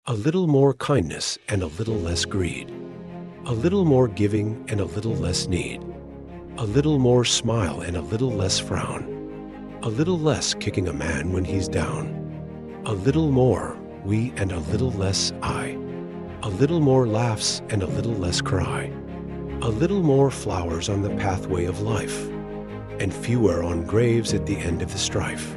A little more kindness and a little less greed. A little more giving and a little less need. A little more smile and a little less frown. A little less kicking a man when he's down. A little more we and a little less I. A little more laughs and a little less cry. A little more flowers on the pathway of life, and fewer on graves at the end of the strife.